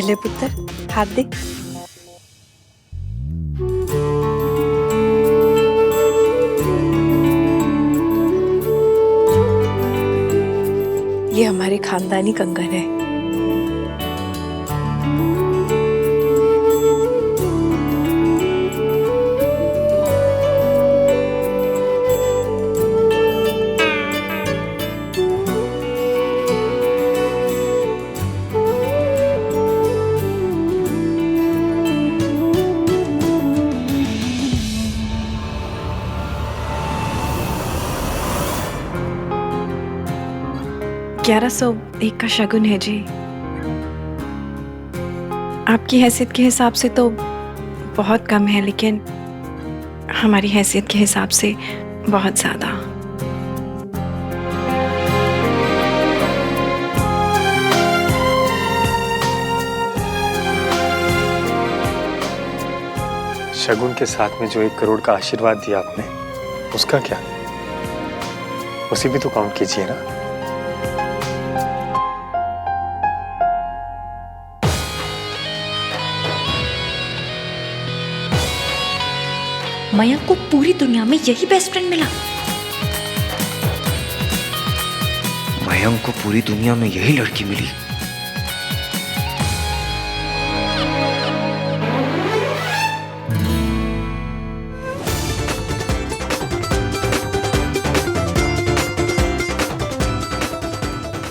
ले पुत्र, हाथ दे। ये हमारे खानदानी कंगन है। $1101 का शगुन है जी। आपकी हैसियत के हिसाब से तो बहुत कम है, लेकिन हमारी हैसियत के हिसाब से बहुत ज्यादा। शगुन के साथ में जो 1 करोड़ का आशीर्वाद दिया आपने, उसका क्या? उसी भी तो काउंट कीजिए ना। मयंक को पूरी दुनिया में यही बेस्ट फ्रेंड मिला। मयंक को पूरी दुनिया में यही लड़की मिली।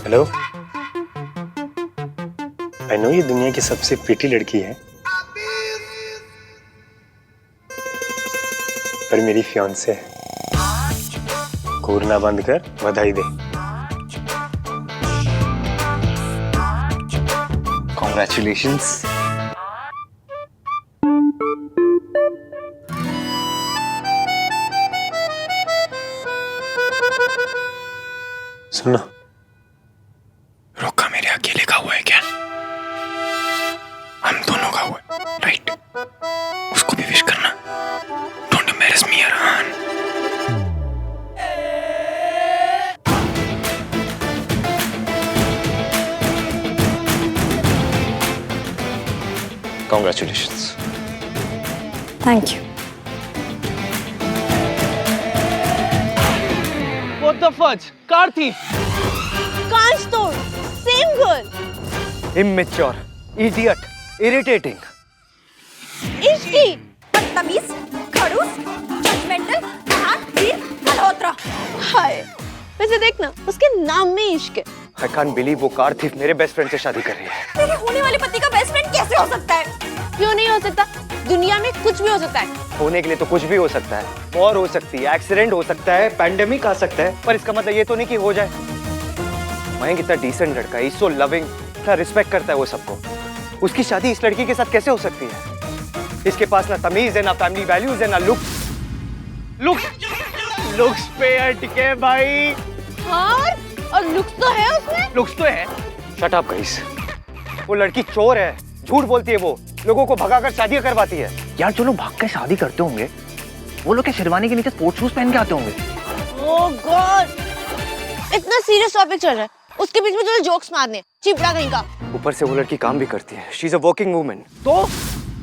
हेलो, आई नो ये दुनिया की सबसे प्रीटी लड़की है, पर मेरी फियांसे है। घूरना बंद कर, बधाई दे। कॉन्ग्रेचुलेशंस। सुनो, रोका मेरे अकेले का हुआ है क्या? हम दोनों का हुआ है, राइट? उसको भी विश करना। Don't embarrass me Arhan. Congratulations. Thank you. What the fudge? Car थी। Can't store. Same girl. Immature, idiot, irritating. Ishki, बदतमीज, खड़ूस, जजमेंटल, हाथ-तीर, मल्होत्रा। हाय, वैसे देखना, उसके नाम में इश्क है। I can't believe वो कार थी मेरे बेस्ट फ्रेंड से शादी कर रही है। तेरे होने वाले पति का बेस्ट फ्रेंड कैसे हो सकता है? क्यों नहीं हो सकता? दुनिया में कुछ भी हो सकता है। होने के लिए तो कुछ भी हो सकता है। वॉर हो सकती है, एक्सीडेंट हो सकता है, पैंडेमिक आ सकता है, पर इसका मतलब ये तो नहीं कि हो जाए। मयंक इतना डिसेंट लड़का है, सो लविंग, इतना रिस्पेक्ट करता है वो सबको। उसकी शादी इस लड़की के साथ कैसे हो सकती है? इसके पास ना तमीज है, ना फैमिली वैल्यूज है, ना लुक्स। लुक्स पे अटके भाई। हाँ, और लुक्स तो है उसमें। लुक्स तो है। Shut up guys. वो लड़की चोर है, झूठ बोलती है, वो लोगों को भगाकर शादियां करवाती है। यार जो लोग भाग के शादी करते होंगे, वो लोग क्या शेरवानी के नीचे स्पोर्ट्स शूज पहन के आते होंगे? ओह गॉड, इतना सीरियस टॉपिक चल रहा है, उसके बीच में तुझे जोक्स मारने, चिपड़ा कहीं का। ऊपर से वो लड़की काम भी करती है। She is a working woman.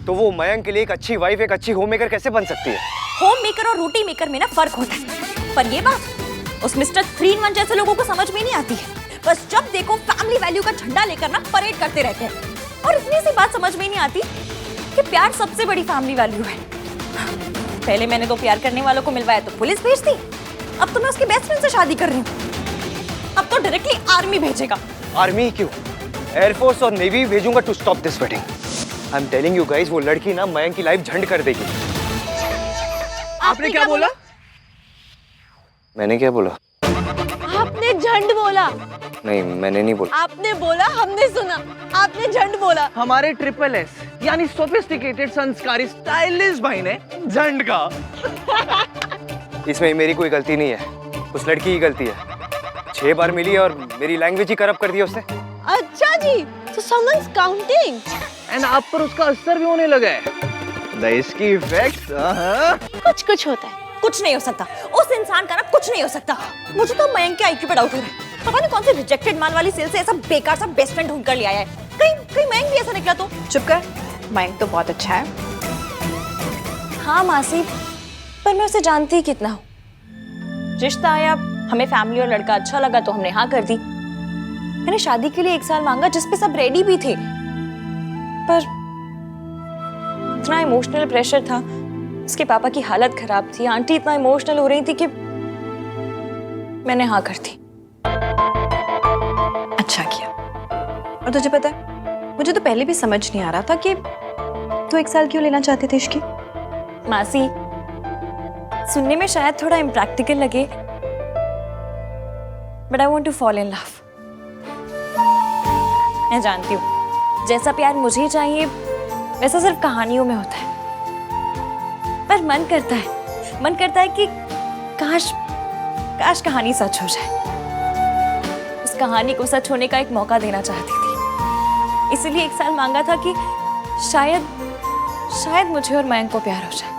तो वो मयंक के लिए एक अच्छी वाइफ, एक अच्छी होम मेकर कैसे बन सकती है? होम मेकर और रोटी मेकर में ना फर्क होता है, पर ये बात उस मिस्टर 3 in 1 जैसे लोगों को समझ में नहीं आती है। बस जब देखो फैमिली वैल्यू का झंडा लेकर ना परेड करते रहते हैं, और इतनी सी बात समझ में नहीं आती कि प्यार सबसे बड़ी फैमिली वैल्यू है। पहले मैंने तो प्यार करने वालों को मिलवाया तो पुलिस भेज दी, अब तो मैं उसके बेस्ट फ्रेंड से शादी कर रही हूँ। अब तो डायरेक्टली आर्मी भेजेगा। आर्मी क्यों? एयरफोर्स और नेवी भेजूंगा to stop this wedding. I am telling you guys, वो लड़की ना मयंक की लाइफ झंड कर देगी। आपने क्या बोला? मैंने क्या बोला? आपने झंड बोला। नहीं, मैंने नहीं बोला। आपने बोला, हमने सुना। आपने झंड बोला। हमारे SSS यानी सोफिस्टिकेटेड, संस्कारी, स्टाइलिश भाई ने झंड का। इसमें मेरी कोई गलती नहीं है, उस लड़की की गलती है। 6 बार मिली और मेरी लैंग्वेज ही करप्ट कर दी उसने। अच्छा जी, so someone's counting. एंड आप पर उसका असर भी होने लगा है। इसकी इफेक्ट कुछ होता है। कुछ नहीं हो सकता, उस इंसान का ना कुछ नहीं हो सकता। मुझे तो मयंक के आईक्यू पे डाउट हो रहा है। पता नहीं कौन से रिजेक्टेड माल वाली सेल से ऐसा बेकार सा बेस्ट फ्रेंड ढूंढ कर ले आया है। कहीं कहीं मयंक भी ऐसा निकला तो? चुप कर, मयंक तो बहुत अच्छा है। हाँ मासी, पर मैं उसे जानती ही कितना हूँ। रिश्ता आया, हमें फैमिली और लड़का अच्छा लगा तो हमने हाँ कर दी। मैंने शादी के लिए 1 साल मांगा जिस पे सब रेडी भी थे, पर इतना इमोशनल प्रेशर था, उसके पापा की हालत खराब थी, आंटी इतना इमोशनल हो रही थी कि मैंने हाँ कर दी। अच्छा किया। और तुझे पता है, मुझे तो पहले भी समझ नहीं आ रहा था कि तू 1 साल क्यों लेना चाहती थी इसकी। मासी, सुनने में शायद थोड़ा इम्प्रैक्टिकल लगे, but I want to fall in love. मैं जानती हूँ जैसा प्यार मुझे चाहिए वैसा सिर्फ कहानियों में होता है, पर मन करता है कि काश काश कहानी सच हो जाए। उस कहानी को सच होने का एक मौका देना चाहती थी, इसीलिए 1 साल मांगा था कि शायद मुझे और मयंक को प्यार हो जाए।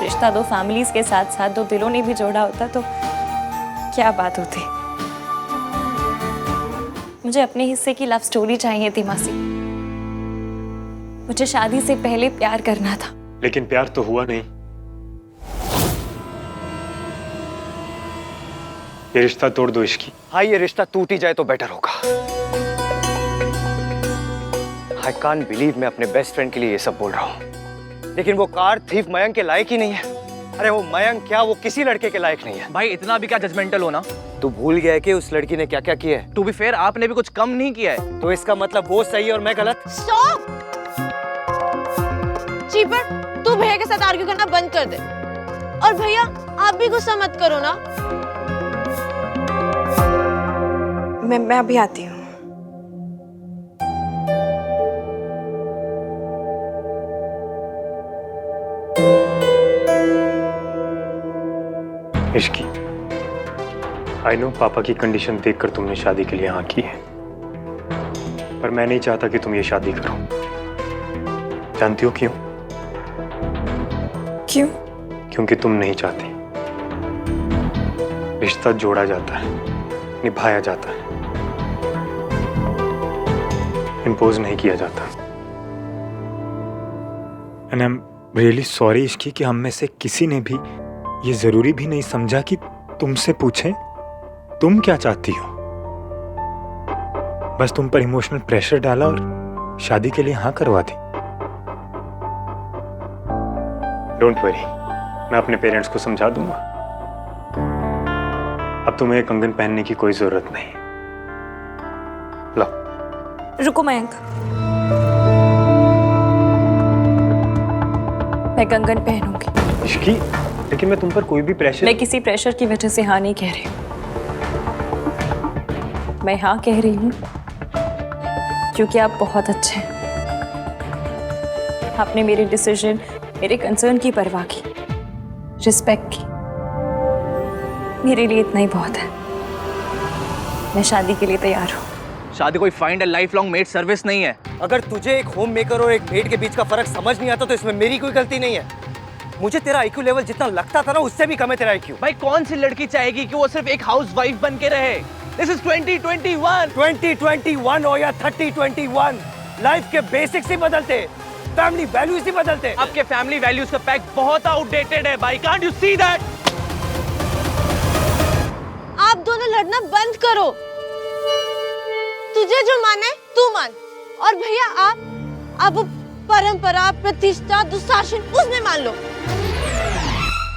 रिश्ता 2 फैमिलीज के साथ साथ 2 दिलों ने भी जोड़ा होता तो क्या बात होती। मुझे अपने हिस्से की लव स्टोरी चाहिए थी मासी। मुझे शादी से पहले प्यार करना था। लेकिन प्यार तो हुआ नहीं। ये रिश्ता तोड़ दो इसकी। हाँ, ये रिश्ता टूट ही जाए तो बेटर होगा। आई कांट बिलीव मैं अपने बेस्ट फ्रेंड के लिए ये सब बोल रहा हूँ, लेकिन वो कार थीफ मयंक के लायक ही नहीं है। अरे वो मयंक क्या, वो किसी लड़के के लायक नहीं है। भाई इतना भी क्या जजमेंटल हो ना। तू भूल गया है कि उस लड़की ने क्या क्या किया है। टू बी फेयर, आपने भी कुछ कम नहीं किया है। तो इसका मतलब वो सही है और मैं गलत। स्टॉप। चीपर, तू भैया के साथ आर्ग्यू करना बंद कर दे। और भैया आप भी गुस्सा मत करो ना। मैं अभी आती हूँ। इश्की, आई नो पापा की कंडीशन देखकर तुमने शादी के लिए हाँ की है, पर मैं नहीं चाहता कि तुम ये शादी करो। जानती हो क्यों? क्यों? क्योंकि तुम नहीं चाहती। रिश्ता जोड़ा जाता है, निभाया जाता है, इम्पोज नहीं किया जाता। And I am really sorry Ishki कि हम में से किसी ने भी ये जरूरी भी नहीं समझा कि तुमसे पूछें तुम क्या चाहती हो। बस तुम पर इमोशनल प्रेशर डाला और शादी के लिए हाँ करवा दी। डोंट वरी, मैं अपने पेरेंट्स को समझा दूंगा। अब तुम्हें कंगन पहनने की कोई जरूरत नहीं। लो। रुको मयंक, मैं कंगन पहनूंगी। इश्की, लेकिन मैं तुम पर कोई भी प्रेशर। मैं किसी प्रेशर की वजह से हाँ नहीं कह रही हूँ। मैं हाँ कह रही हूँ क्योंकि आप बहुत अच्छे हैं। आपने मेरे डिसीजन, मेरे कंसर्न की परवाह की, रिस्पेक्ट की। मेरे लिए इतना ही बहुत है। मैं शादी के लिए तैयार हूँ। शादी कोई find a life long made service नहीं है। अगर तुझे एक होम मेकर और एक मेड के बीच का फर्क समझ नहीं आता तो इसमें मेरी कोई गलती नहीं है। मुझे तेरा IQ लेवल जितना लगता था ना उससे भी कम है तेरा IQ। भाई कौन सी लड़की चाहेगी कि वो सिर्फ एक हाउस वाइफ बन के रहे। This is 2021। 2021 हो या 3021, लाइफ के बेसिक्स ही बदलते, फैमिली वैल्यूज ही बदलते। आपके फैमिली वैल्यूज का पैक बहुत आउटडेटेड है भाई। Can't you see that? आप दोनों लड़ना बंद करो। तुझे जो माने तू मान, और भैया आप परंपरा, प्रतिष्ठा, दुशासन उसमें मान लो।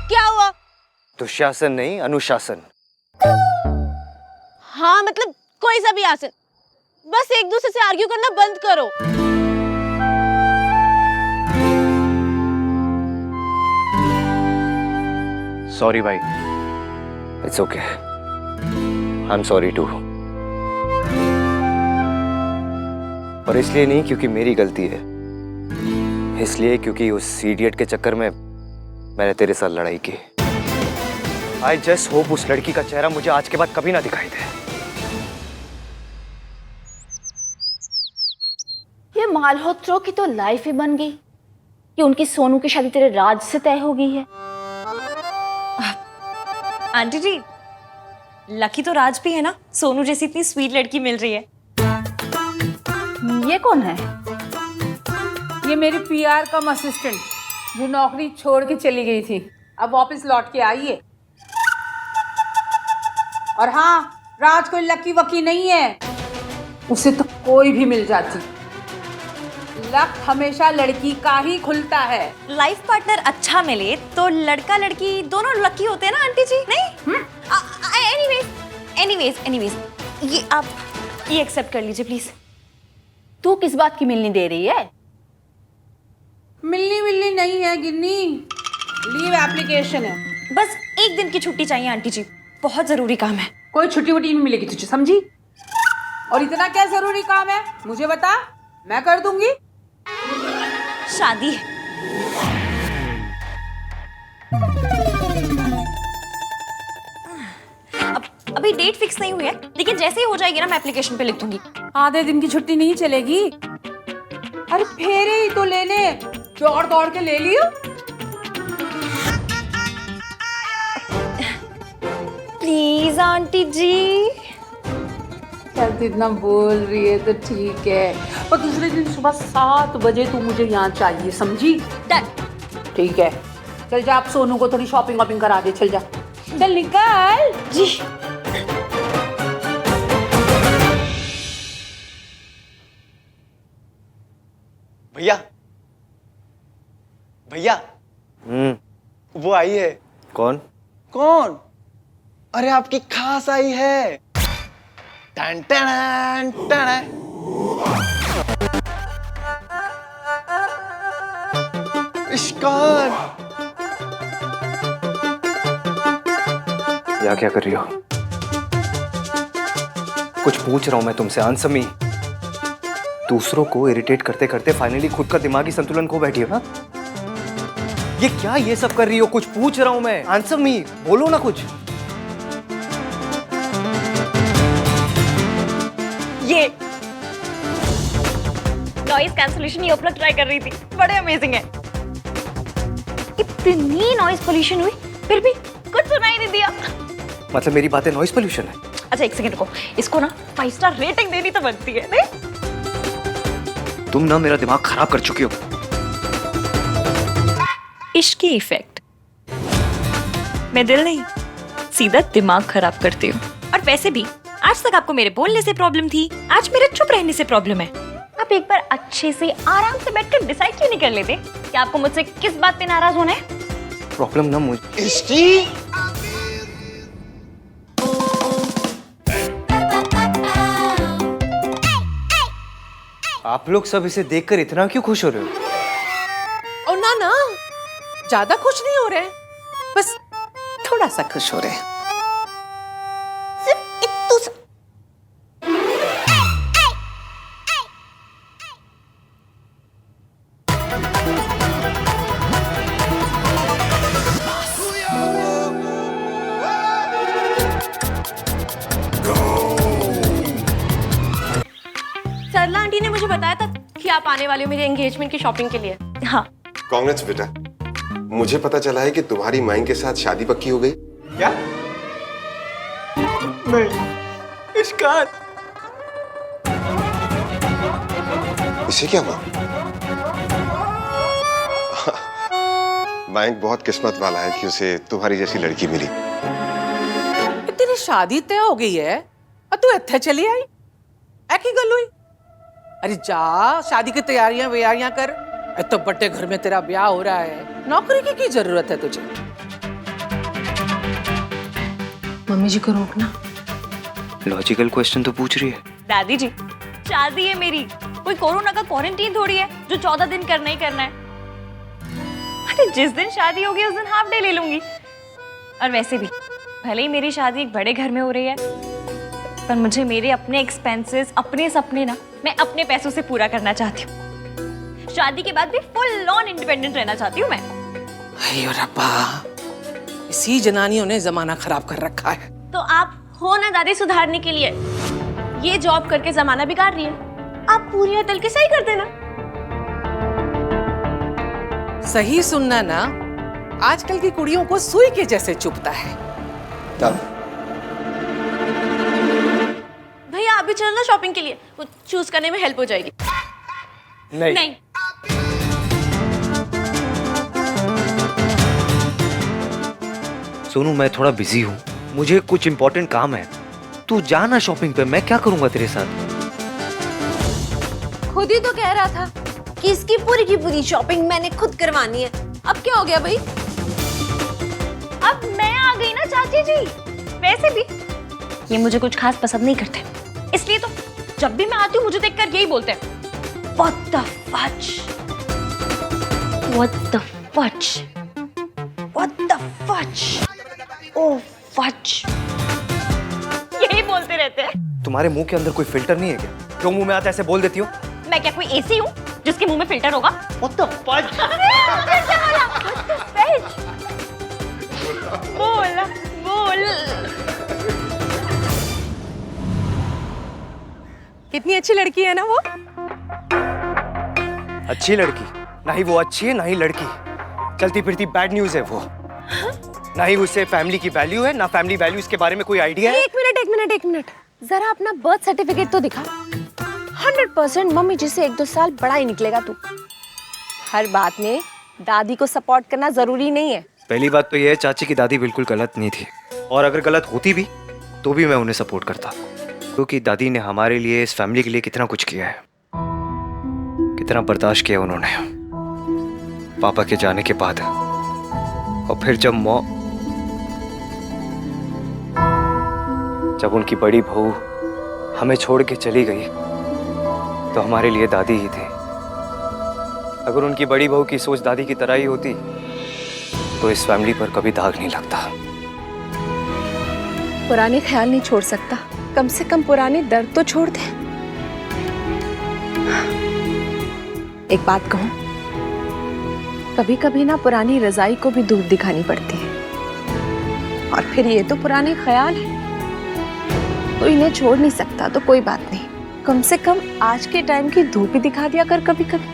क्या हुआ? दुशासन नहीं, अनुशासन। हाँ मतलब कोई सा भी आसन। बस एक दूसरे से आर्ग्यू करना बंद करो। सॉरी भाई। It's okay, I am sorry too. और इसलिए नहीं क्योंकि मेरी गलती है, इसलिए क्योंकि उस इडियट के चक्कर में मैंने तेरे साथ लड़ाई की। आई जस्ट होप उस लड़की का चेहरा मुझे आज के बाद कभी ना दिखाई दे। ये मालहोत्रों की तो लाइफ ही बन गई कि उनकी सोनू की शादी तेरे राज से तय हो गई है। आंटी जी, लकी तो राज भी है ना, सोनू जैसी इतनी स्वीट लड़की मिल रही है। ये कौन है? ये मेरी पीआर कम असिस्टेंट जो नौकरी छोड़ के चली गई थी, अब वापस लौट के आई है। और हाँ, राज कोई लकी वकी नहीं है, उसे तो कोई भी मिल जाती। लक हमेशा लड़की का ही खुलता है। लाइफ पार्टनर अच्छा मिले तो लड़का लड़की दोनों लकी होते हैं ना आंटी जी, नहीं? एनीवेज ये आप ये एक्सेप्ट कर लीजिए प्लीज। तू किस बात की मिलनी दे रही है? मिलनी नहीं है गिन्नी, लीव एप्लीकेशन है। बस एक दिन की छुट्टी चाहिए आंटी जी, बहुत जरूरी काम है। कोई छुट्टी वुट्टी नहीं मिलेगी तुझे, समझी? और इतना क्या जरूरी काम है मुझे बता, मैं कर दूंगी। शादी है। अभी डेट फिक्स नहीं हुई है, लेकिन जैसे ही हो जाएगी ना मैं एप्लीकेशन पे लिख दूंगी। आधे दिन की छुट्टी नहीं चलेगी। अरे फेरे ही तो लेने दौड़ दौड़ के ले लियो। प्लीज आंटी जी। चल तू इतना बोल रही है तो ठीक है, पर दूसरे दिन सुबह 7 बजे तू मुझे यहाँ चाहिए, समझी? डन। ठीक है, चल जा, आप सोनू को थोड़ी शॉपिंग वॉपिंग करा दे, चल जा, चल निकल जी। भैया भैया वो आई है। कौन? कौन? अरे आपकी खास आई है। Ton ton ton. इश्कान, या क्या कर रही हो? कुछ पूछ रहा हूं मैं तुमसे, आंसर मी। दूसरों को इरिटेट करते करते फाइनली खुद का दिमागी संतुलन खो बैठी हो ना? ये क्या ये सब कर रही हो? कुछ पूछ रहा हूं मैं, आंसर मी, बोलो ना कुछ। ये नॉइज कैंसलेशन ईयरप्लग ट्राई कर रही थी, बड़े अमेजिंग है। इतनी नॉइज पोल्यूशन हुई फिर भी कुछ सुनाई नहीं दिया। मतलब मेरी बातें नॉइज पोल्यूशन है? अच्छा एक सेकंड रुको, इसको ना 5 स्टार रेटिंग देनी तो बनती है, नहीं? तुम ना मेरा दिमाग खराब कर चुकी हो। इश्क की इफेक्ट। मैं दिल नहीं, सीधा दिमाग खराब करती हूँ। और वैसे भी आज तक आपको मेरे बोलने से प्रॉब्लम थी, आज मेरे चुप रहने से प्रॉब्लम है। आप एक बार अच्छे से आराम से बैठकर डिसाइड क्यों नहीं कर लेते कि आपको मुझसे किस बात पे नाराज होना है? प्रॉब्लम ना मुझे। आप लोग सब इसे देखकर इतना क्यों खुश हो रहे हो? और ना ज्यादा खुश नहीं हो रहे हैं, बस थोड़ा सा खुश हो रहे हैं। सिर्फ इतू सा। सरला आंटी ने मुझे बताया था कि आप आने वाले हो मेरे एंगेजमेंट की शॉपिंग के लिए। हाँ। कांग्रेस बेटा, मुझे पता चला है कि तुम्हारी माइन के साथ शादी पक्की हो गई। क्या? नहीं, इश्कान। इसे क्या हुआ? माइक बहुत किस्मत वाला है कि उसे तुम्हारी जैसी लड़की मिली। तेरी शादी तय हो गई है और तू इत्थे चली आई, ऐकी गल हुई? अरे जा शादी की तैयारियां व्यारियां कर, इतने बड़े घर में तेरा ब्याह हो रहा है, नौकरी की जरूरत है तुझे? मम्मी जी को रोकना। लॉजिकल क्वेश्चन तो पूछ रही है। दादी जी, शादी है मेरी, कोई कोरोना का क्वारंटीन थोड़ी है जो 14 दिन करना ही करना है। अरे जिस दिन शादी होगी उस दिन हाफ डे ले लूंगी। और वैसे भी भले ही मेरी शादी एक बड़े घर में हो रही है, पर मुझे मेरे अपने एक्सपेंसेस, अपने सपने ना मैं अपने पैसों से पूरा करना चाहती हूँ। शादी के बाद भी फुल ऑन इंडिपेंडेंट रहना चाहती हूँ मैं। अयो रब्बा, इसी जनानियों ने जमाना खराब कर रखा है। तो आप हो ना दादी सुधारने के लिए, ये जॉब करके जमाना बिगाड़ रही है, आप पूरी अदल के सही कर देना। सही सुनना ना, आजकल की कुड़ियों को सुई के जैसे चुभता है। भैया आप भी चलो ना शॉपिंग के लिए, वो चूज करने में हेल्प हो जाएगी। नहीं, नहीं। सोनू मैं थोड़ा बिजी हूँ, मुझे कुछ इंपॉर्टेंट काम है। तू जा ना शॉपिंग पे, मैं क्या करूंगा तेरे साथ। खुद ही तो कह रहा था कि इसकी पूरी की पूरी शॉपिंग मैंने खुद करवानी है। अब क्या हो गया भाई? अब मैं आ गई ना चाची जी। वैसे भी ये मुझे कुछ खास पसंद नहीं करते, इसलिए तो जब भी मैं आती हूँ मुझे देखकर यही बोलते हैं, What the fudge? What the fudge? What the fudge? Oh fudge! यही बोलते रहते हैं। तुम्हारे मुंह के अंदर कोई फिल्टर नहीं है क्या? क्यों मुंह में आता ऐसे बोल देती हो? मैं क्या कोई एसी हूँ जिसके मुंह में फिल्टर होगा? What the fudge? बोल बोल। कितनी अच्छी लड़की है ना वो। अच्छी लड़की? ना ही वो अच्छी है ना ही लड़की, चलती फिरती बैड न्यूज है वो। ना ही उससे फैमिली की वैल्यू है, ना फैमिली वैल्यूज के बारे में कोई आइडिया है। एक मिनट जरा अपना बर्थ सर्टिफिकेट तो दिखा। 100% मम्मी जी से 1-2 साल बड़ा ही निकलेगा तू। हर बात में दादी को सपोर्ट करना जरूरी नहीं है। पहली बात तो ये है चाची की दादी बिल्कुल गलत नहीं थी, और अगर गलत होती भी तो भी मैं उन्हें सपोर्ट करता, क्योंकि दादी ने हमारे लिए, इस फैमिली के लिए कितना कुछ किया है, कितना बर्दाश्त किया उन्होंने पापा के जाने के बाद। और फिर जब उनकी बड़ी बहू हमें छोड़ के चली गई तो हमारे लिए दादी ही थी। अगर उनकी बड़ी बहू की सोच दादी की तरह ही होती तो इस फैमिली पर कभी दाग नहीं लगता। पुराने ख्याल नहीं छोड़ सकता, कम से कम पुराने दर्द तो छोड़ दे। एक बात कहूं, कभी कभी ना पुरानी रजाई को भी धूप दिखानी पड़ती है। और फिर ये तो पुराने ख्याल है, तो इन्हें छोड़ नहीं सकता तो कोई बात नहीं, कम से कम आज के टाइम की धूप ही दिखा दिया कर कभी कभी।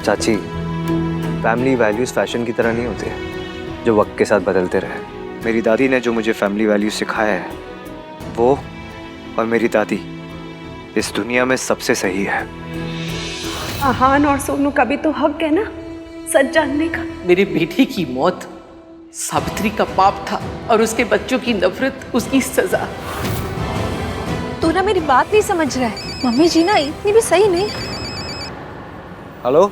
चाची, फैमिली वैल्यूज फैशन की तरह नहीं होते जो वक्त के साथ बदलते रहे। मेरी दादी ने जो मुझे फैमिली वैल्यूज सिखाया है, वो और मेरी दादी इस दुनिया में सबसे सही है। आहान और सोनू का भी तो हक है ना सच जानने का। मेरी बेटी की मौत सावित्री का पाप था और उसके बच्चों की नफरत उसकी सजा। तू ना मेरी बात नहीं समझ रहा है। मम्मी जी ना इतनी भी सही नहीं। हेलो,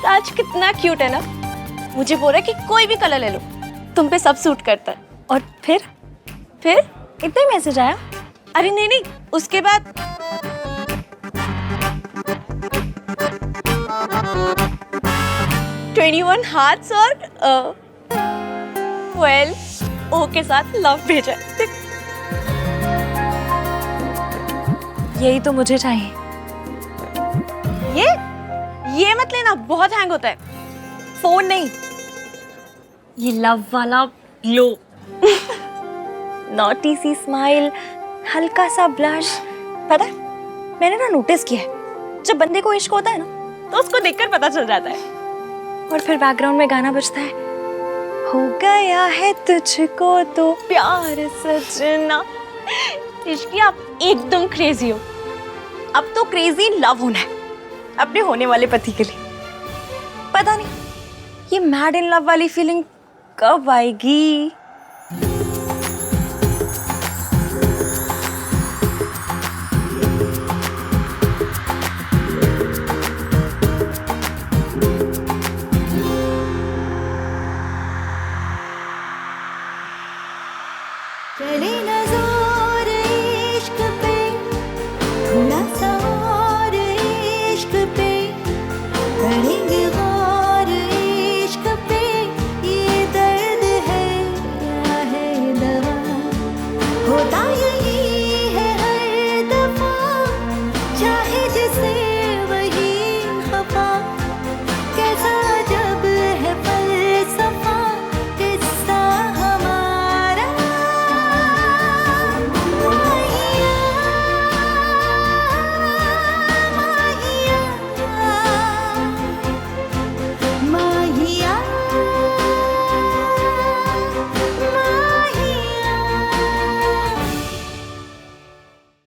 आज कितना क्यूट है ना। मुझे बोल रहा है कि कोई भी कलर ले लो, तुम पे सब सूट करता है। और फिर इतना ही मैसेज आया। अरे नहीं, उसके बाद 21 हार्ट्स और ओ के साथ लव भेजा। यही तो मुझे चाहिए। ये मत लेना, बहुत हैंग होता है। फोन नहीं, ये लव वाला ग्लो। नॉटी सी स्माइल, हल्का सा ब्लश। पता है, मैंने ना नोटिस किया है, जब बंदे को इश्क होता है ना तो उसको देखकर पता चल जाता है। और फिर बैकग्राउंड में गाना बजता है, हो गया है तुझको तो प्यार सजना। इश्क आप एकदम क्रेजी हो। अब तो क्रेजी लव होना है अपने होने वाले पति के लिए। पता नहीं ये मैड इन लव वाली फीलिंग कब आएगी। चली नजर